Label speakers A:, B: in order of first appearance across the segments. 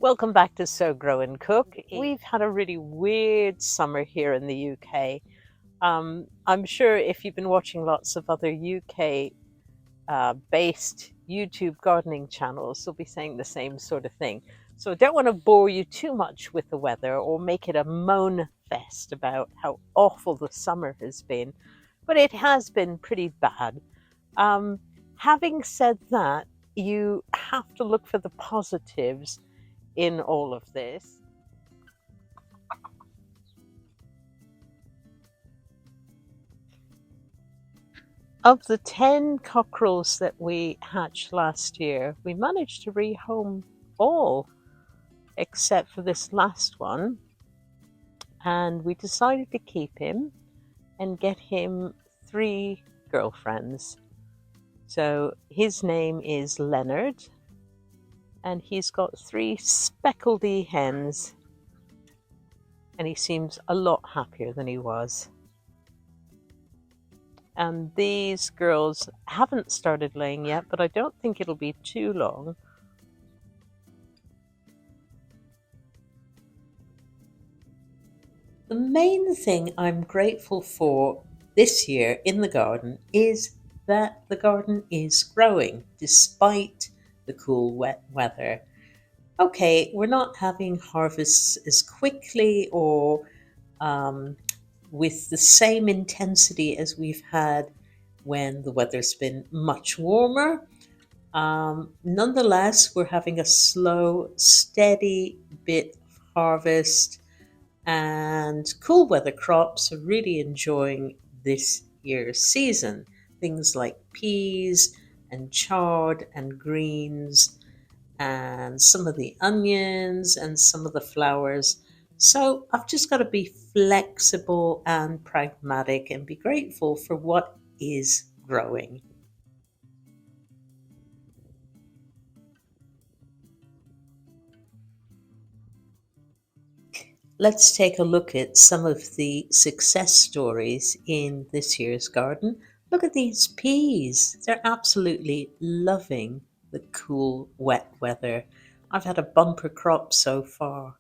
A: Welcome back to Sow Grow and Cook. We've had a really weird summer here in the UK. I'm sure if you've been watching lots of other UK based YouTube gardening channels, they'll be saying the same sort of thing. So I don't want to bore you too much with the weather or make it a moan fest about how awful the summer has been, but it has been pretty bad. Um, Having said that, you have to look for the positives in all of this. Of the 10 cockerels that we hatched last year, we managed to rehome all except for this last one. And we decided to keep him and get him 3 girlfriends. So his name is Leonard, and he's got 3 speckledy hens, and he seems a lot happier than he was. And these girls haven't started laying yet, but I don't think it'll be too long. The main thing I'm grateful for this year in the garden is that the garden is growing despite the cool, wet weather. Okay, we're not having harvests as quickly or um, with the same intensity as we've had when the weather's been much warmer. Nonetheless, we're having a slow, steady bit of harvest, and cool weather crops are really enjoying this year's season. Things like peas and chard and greens and some of the onions and some of the flowers. So I've just got to be flexible and pragmatic and be grateful for what is growing. Let's take a look at some of the success stories in this year's garden. Look at these peas. They're absolutely loving the cool, wet weather. I've had a bumper crop so far.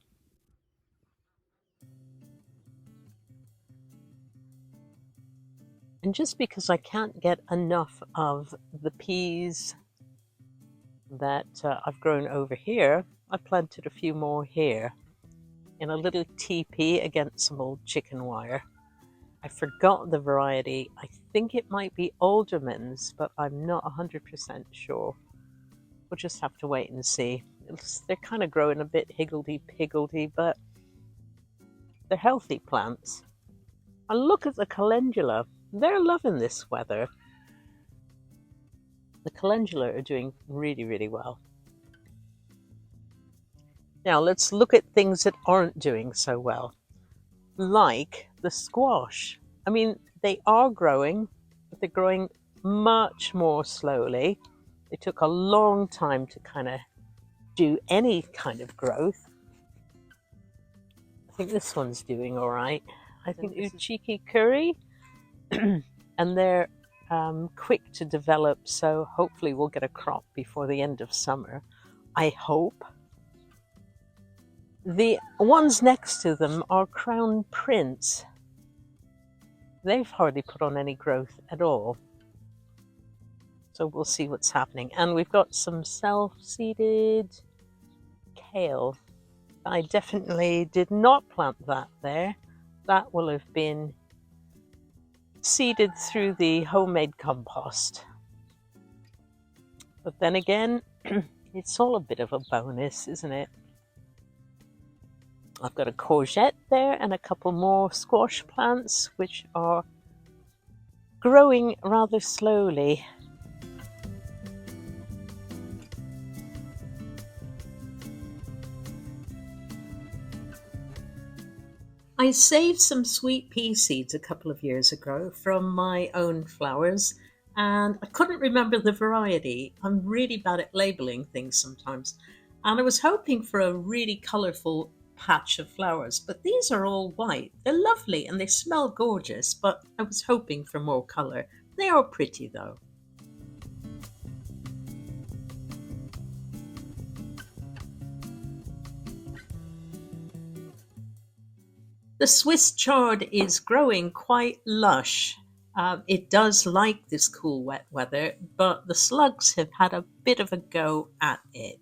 A: And just because I can't get enough of the peas that I've grown over here, I planted a few more here in a little teepee against some old chicken wire. I forgot the variety. I think it might be Alderman's, but I'm not 100% sure. We'll just have to wait and see. They're kind of growing a bit higgledy-piggledy, but they're healthy plants. And look at the calendula. They're loving this weather. The calendula are doing really, really well. Now let's look at things that aren't doing so well, like the squash. I mean, they are growing, but they're growing much more slowly. They took a long time to kind of do any kind of growth. I think this one's doing all right. I think Uchiki curry, and they're quick to develop, so hopefully we'll get a crop before the end of summer. I hope. The ones next to them are Crown Prince. They've hardly put on any growth at all. So we'll see what's happening. And we've got some self-seeded kale. I definitely did not plant that there. That will have been seeded through the homemade compost. But then again, it's all a bit of a bonus, isn't it? I've got a courgette there and a couple more squash plants, which are growing rather slowly. I saved some sweet pea seeds a couple of years ago from my own flowers, and I couldn't remember the variety. I'm really bad at labeling things sometimes. And I was hoping for a really colourful patch of flowers, but these are all white. They're lovely and they smell gorgeous, but I was hoping for more colour. They are pretty though. The Swiss chard is growing quite lush. It does like this cool, wet weather, but the slugs have had a bit of a go at it.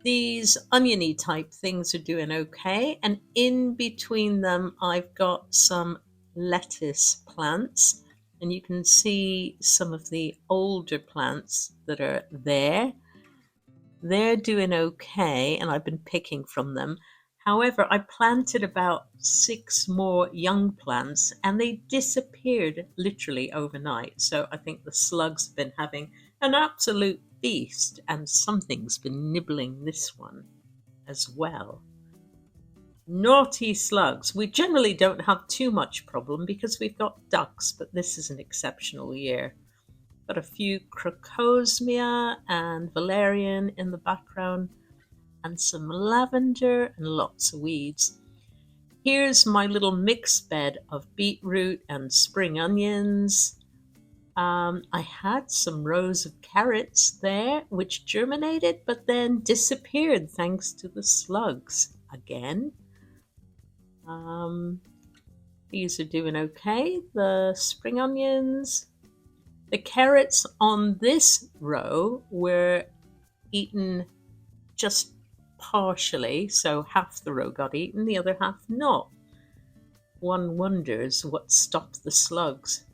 A: These oniony type things are doing okay, and in between them, I've got some lettuce plants, and you can see some of the older plants that are there. They're doing okay, and I've been picking from them. However, I planted about 6 more young plants and they disappeared literally overnight. So I think the slugs have been having an absolute feast, and something's been nibbling this one as well. Naughty slugs. We generally don't have too much problem because we've got ducks, but this is an exceptional year. Got a few crocosmia and valerian in the background, and some lavender and lots of weeds. Here's my little mixed bed of beetroot and spring onions. I had some rows of carrots there which germinated but then disappeared thanks to the slugs again. These are doing okay. The spring onions. The carrots on this row were eaten just partially, so half the row got eaten, the other half not. One wonders what stopped the slugs.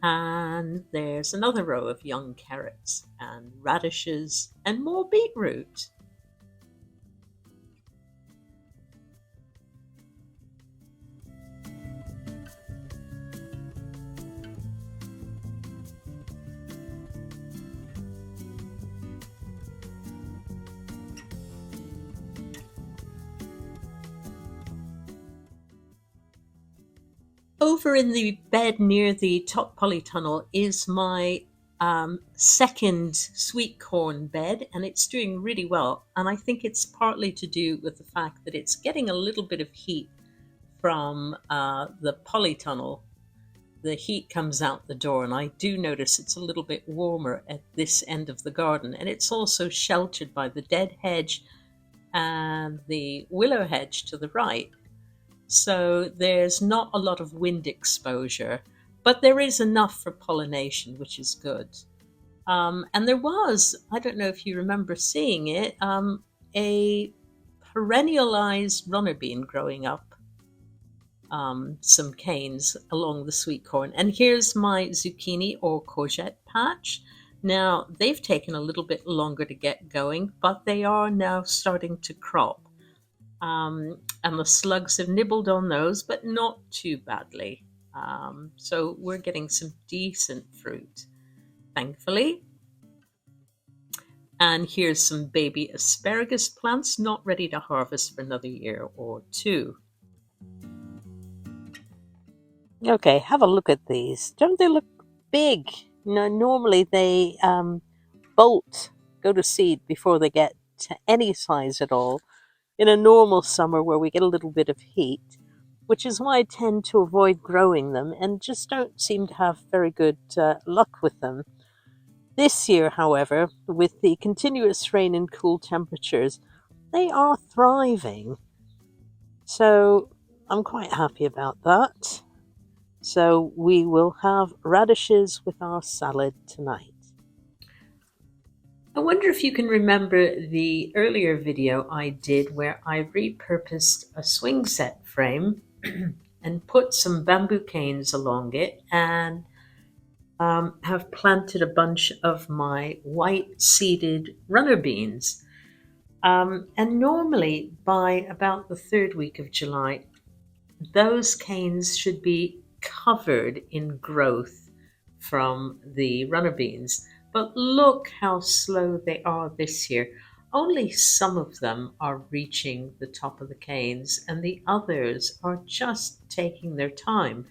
A: And there's another row of young carrots and radishes and more beetroot. Over in the bed near the top polytunnel is my second sweet corn bed, and it's doing really well. And I think it's partly to do with the fact that it's getting a little bit of heat from the polytunnel. The heat comes out the door, and I do notice it's a little bit warmer at this end of the garden. And it's also sheltered by the dead hedge and the willow hedge to the right. So there's not a lot of wind exposure, but there is enough for pollination, which is good. And there was, I don't know if you remember seeing it, a perennialized runner bean growing up, some canes along the sweet corn. And here's my zucchini or courgette patch. Now, they've taken a little bit longer to get going, but they are now starting to crop. And the slugs have nibbled on those, but not too badly. So we're getting some decent fruit, thankfully. And here's some baby asparagus plants, not ready to harvest for another year or two. Okay, have a look at these. Don't they look big? Normally they bolt, go to seed before they get to any size at all. In a normal summer where we get a little bit of heat, which is why I tend to avoid growing them and just don't seem to have very good luck with them. This year, however, with the continuous rain and cool temperatures, they are thriving. So I'm quite happy about that. So we will have radishes with our salad tonight. I wonder if you can remember the earlier video I did where I repurposed a swing set frame and put some bamboo canes along it and have planted a bunch of my white seeded runner beans. And normally by about the third week of July, those canes should be covered in growth from the runner beans. But look how slow they are this year. Only some of them are reaching the top of the canes, and the others are just taking their time.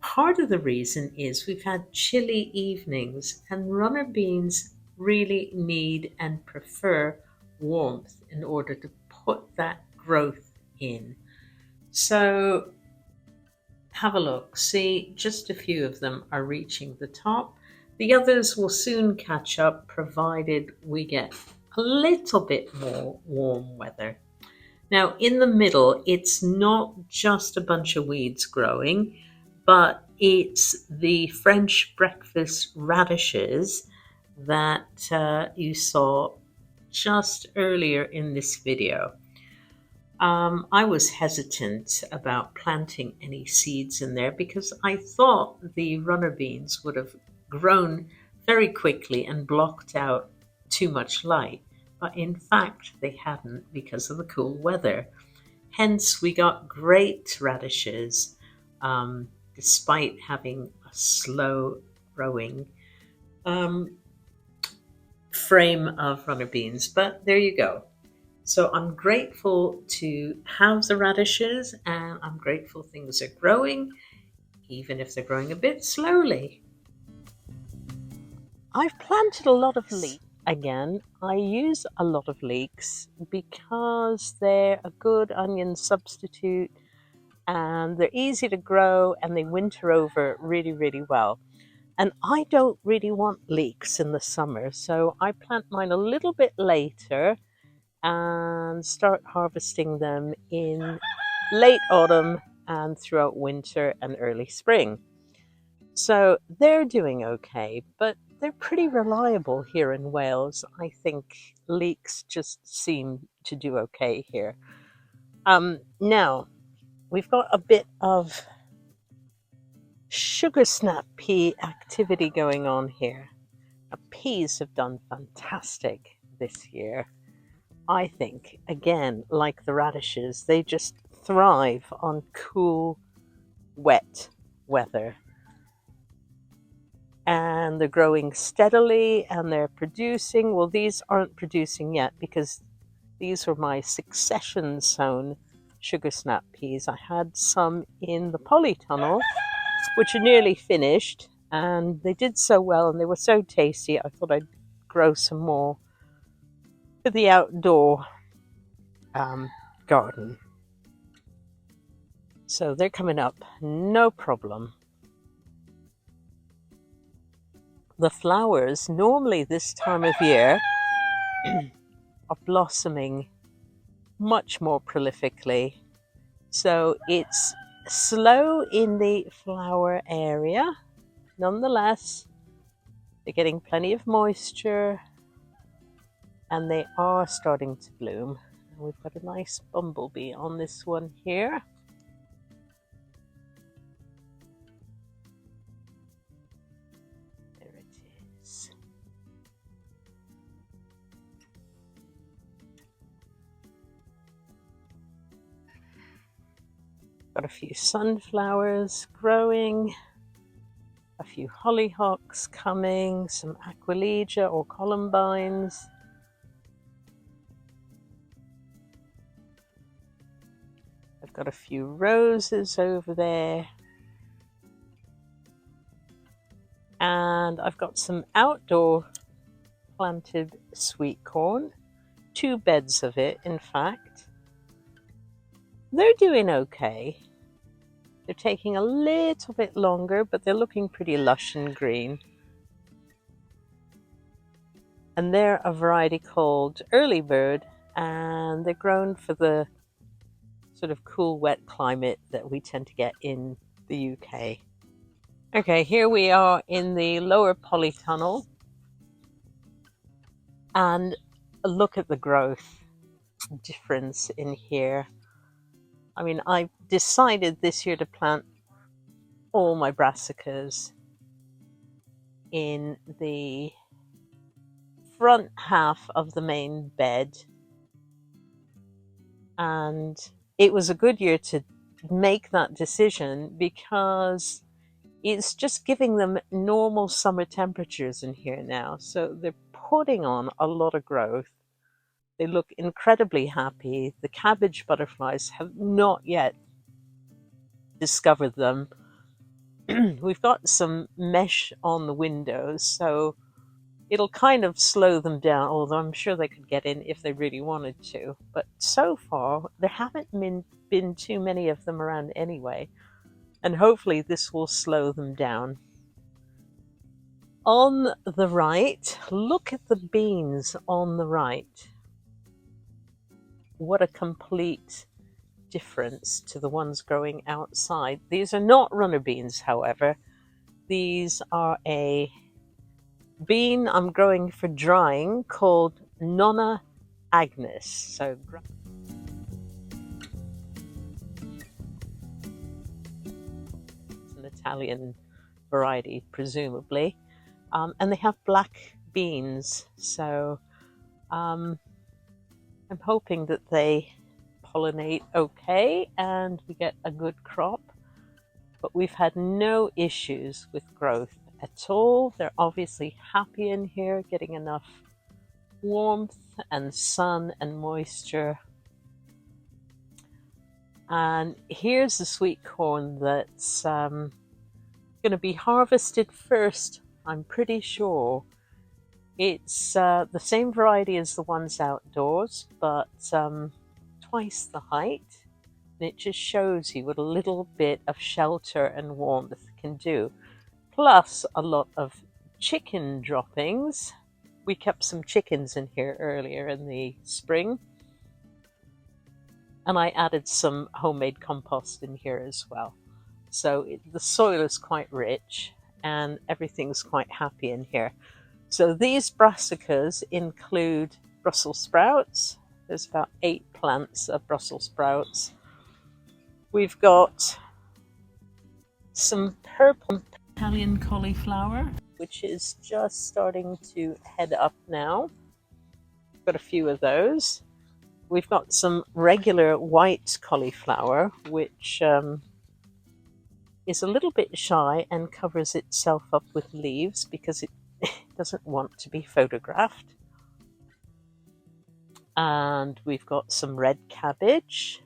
A: Part of the reason is we've had chilly evenings, and runner beans really need and prefer warmth in order to put that growth in. So have a look. See, just a few of them are reaching the top. The others will soon catch up, provided we get a little bit more warm weather. Now, in the middle, it's not just a bunch of weeds growing, but it's the French breakfast radishes that you saw just earlier in this video. I was hesitant about planting any seeds in there because I thought the runner beans would have grown very quickly and blocked out too much light. But in fact, they hadn't because of the cool weather. Hence, we got great radishes despite having a slow growing um, frame of runner beans. But there you go. So I'm grateful to have the radishes, and I'm grateful things are growing, even if they're growing a bit slowly. I've planted a lot of leeks. Again, I use a lot of leeks because they're a good onion substitute and they're easy to grow and they winter over really, really well. And I don't really want leeks in the summer, so I plant mine a little bit later and start harvesting them in late autumn and throughout winter and early spring. So they're doing okay, but they're pretty reliable here in Wales. I think leeks just seem to do okay here. Now, we've got a bit of sugar snap pea activity going on here. Peas have done fantastic this year. I think, again, like the radishes, they just thrive on cool, wet weather. And they're growing steadily and they're producing. Well, these aren't producing yet because these were my succession sown sugar snap peas. I had some in the polytunnel, which are nearly finished, and they did so well and they were so tasty. I thought I'd grow some more for the outdoor garden. So they're coming up, no problem. The flowers, normally this time of year, are blossoming much more prolifically. So it's slow in the flower area. Nonetheless, they're getting plenty of moisture and they are starting to bloom. And we've got a nice bumblebee on this one here. There it is. Got a few sunflowers growing, a few hollyhocks coming, some aquilegia or columbines. I've got a few roses over there. And I've got some outdoor planted sweet corn, 2 beds of it, in fact. They're doing okay. They're taking a little bit longer, but they're looking pretty lush and green. And they're a variety called Early Bird, and they're grown for the sort of cool, wet climate that we tend to get in the UK. Okay, here we are in the lower polytunnel, and look at the growth difference in here. I mean, I decided this year to plant all my brassicas in the front half of the main bed, and it was a good year to make that decision because it's just giving them normal summer temperatures in here now. So they're putting on a lot of growth. They look incredibly happy. The cabbage butterflies have not yet discovered them. We've got some mesh on the windows, so it'll kind of slow them down, although I'm sure they could get in if they really wanted to. But so far, there haven't been too many of them around anyway, and hopefully this will slow them down. On the right, look at the beans on the right. what a complete difference to the ones growing outside. These are not runner beans, however. These are a bean I'm growing for drying called Nonna Agnes. So it's an Italian variety, presumably. And they have black beans, so I'm hoping that they pollinate okay and we get a good crop. But we've had no issues with growth at all. They're obviously happy in here, getting enough warmth and sun and moisture. And here's the sweet corn that's going to be harvested first, I'm pretty sure. It's the same variety as the ones outdoors, but twice the height. And it just shows you what a little bit of shelter and warmth can do. Plus a lot of chicken droppings. We kept some chickens in here earlier in the spring. And I added some homemade compost in here as well. So the soil is quite rich and everything's quite happy in here. So these brassicas include Brussels sprouts. There's about 8 plants of Brussels sprouts. We've got some purple Italian cauliflower, which is just starting to head up now. Got a few of those. We've got some regular white cauliflower, which is a little bit shy and covers itself up with leaves because it doesn't want to be photographed. And we've got some red cabbage,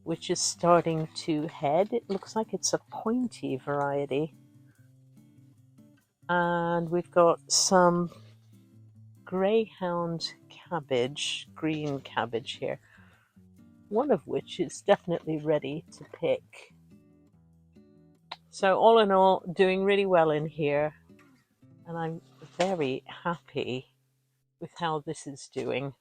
A: which is starting to head. It looks like it's a pointy variety. And we've got some greyhound cabbage, green cabbage here, one of which is definitely ready to pick. So all in all, doing really well in here, and I'm very happy with how this is doing.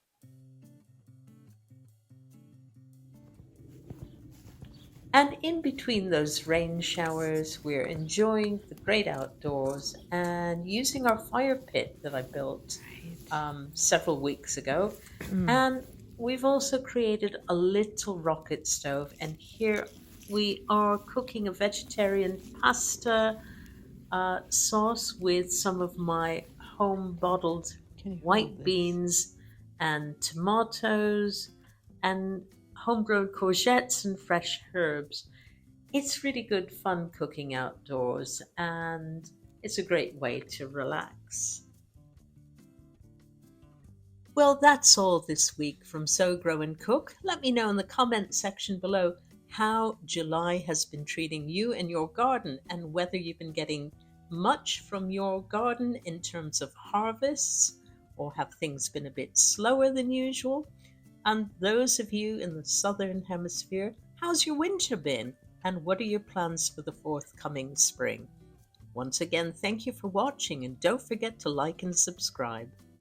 A: And in between those rain showers, we're enjoying the great outdoors and using our fire pit that I built several weeks ago. And we've also created a little rocket stove, and here we are cooking a vegetarian pasta sauce with some of my home bottled white beans and tomatoes and homegrown courgettes and fresh herbs. It's really good fun cooking outdoors, and it's a great way to relax. Well, that's all this week from Sow, Grow and Cook. Let me know in the comment section below how July has been treating you and your garden, and whether you've been getting much from your garden in terms of harvests, or have things been a bit slower than usual. And those of you in the Southern Hemisphere, how's your winter been? And what are your plans for the forthcoming spring? Once again, thank you for watching, and don't forget to like and subscribe.